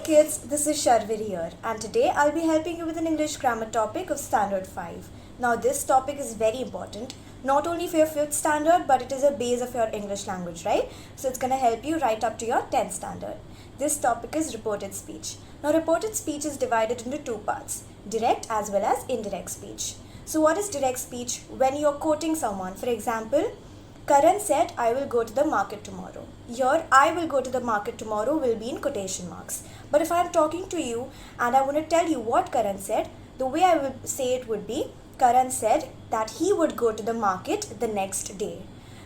kids, this is Sharvari here, and today I'll be helping you with an English grammar topic of Standard 5. Now this topic is very important, not only for your 5th standard, but it is a base of your English language, right? So it's going to help you right up to your 10th standard. This topic is reported speech. Now reported speech is divided into two parts, direct as well as indirect speech. So what is direct speech? When you're quoting someone, for example, Karan said, I will go to the market tomorrow. Here, I will go to the market tomorrow will be in quotation marks. But if I am talking to you and I want to tell you what Karan said, the way I would say it would be, Karan said that he would go to the market the next day.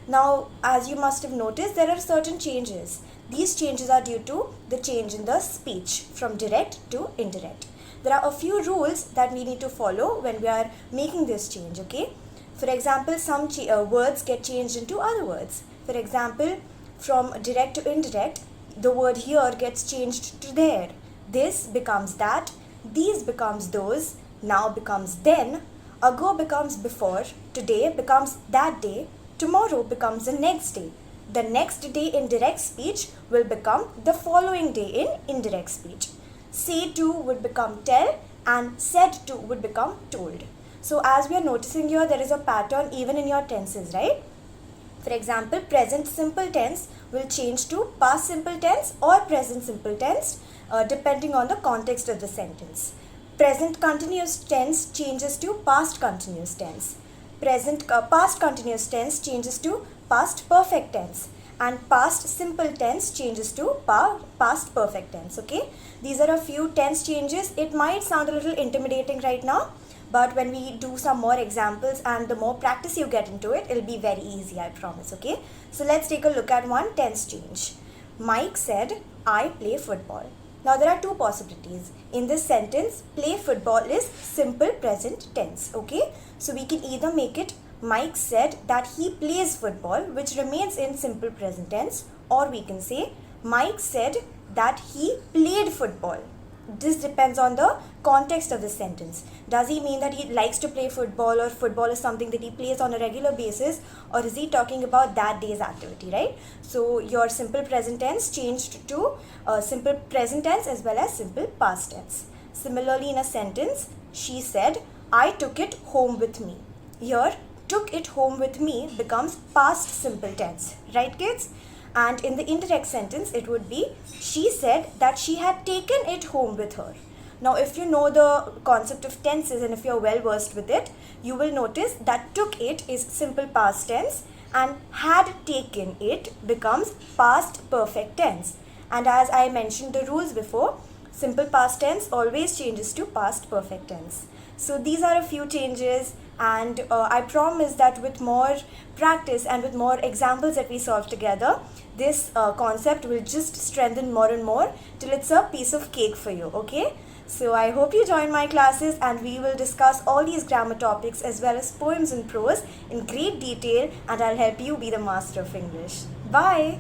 Now, as you must have noticed, there are certain changes. These changes are due to the change in the speech from direct to indirect. There are a few rules that we need to follow when we are making this change, okay? For example, some words get changed into other words. For example, from direct to indirect, the word here gets changed to there. This becomes that, these becomes those, now becomes then, ago becomes before, today becomes that day, tomorrow becomes the next day. The next day in direct speech will become the following day in indirect speech. Say to would become tell and said to would become told. So as we are noticing here, there is a pattern even in your tenses, right? For example, present simple tense will change to past simple tense or present simple tense depending on the context of the sentence. Present continuous tense changes to past continuous tense. Past continuous tense changes to past perfect tense. And past simple tense changes to past perfect tense, okay? These are a few tense changes. It might sound a little intimidating right now, but when we do some more examples and the more practice you get into it, it'll be very easy, I promise, okay? So let's take a look at one tense change. Mike said, I play football. Now there are two possibilities. In this sentence, play football is simple present tense, okay? So we can either make it Mike said that he plays football, which remains in simple present tense, or we can say Mike said that he played football. This depends on the context of the sentence. Does he mean that he likes to play football, or football is something that he plays on a regular basis, or is he talking about that day's activity, right? So your simple present tense changed to simple present tense as well as simple past tense. Similarly, in a sentence, she said, I took it home with me. Here, took it home with me becomes past simple tense, right kids? And in the indirect sentence, it would be, she said that she had taken it home with her. Now, if you know the concept of tenses and if you're well versed with it, you will notice that took it is simple past tense and had taken it becomes past perfect tense. And as I mentioned the rules before, simple past tense always changes to past perfect tense. So these are a few changes, and I promise that with more practice and with more examples that we solve together, this concept will just strengthen more and more till it's a piece of cake for you, okay? So I hope you join my classes, and we will discuss all these grammar topics as well as poems and prose in great detail, and I'll help you be the master of English. Bye!